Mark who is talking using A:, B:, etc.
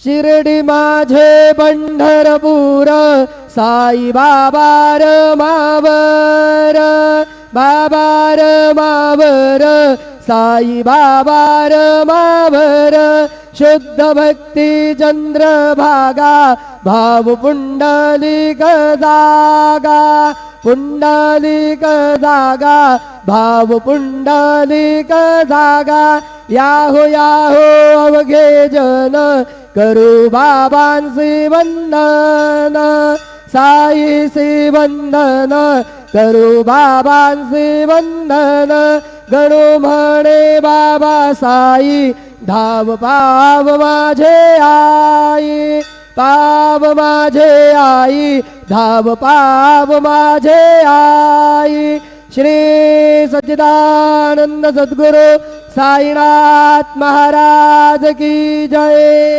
A: शिर्डी माझे पंढरपूर साई बाबार मावर बाबार मावर साई बाबार मावर शुद्ध भक्ती चंद्रभागा भाव पुंडलिक जागा पुंडलिक जागा भाव पुंडलिक जागा याहो याहो अवघे जन करू बाबांसी वंदन साईसी वंदन करू बाबांसी वंदन गणू म्हणे बाबा साई धाव पाव माझे आई पाव माझे आई धाव पाव माझे आई श्री सच्चिदानंद सद्गुरु साईनाथ महाराज की जय।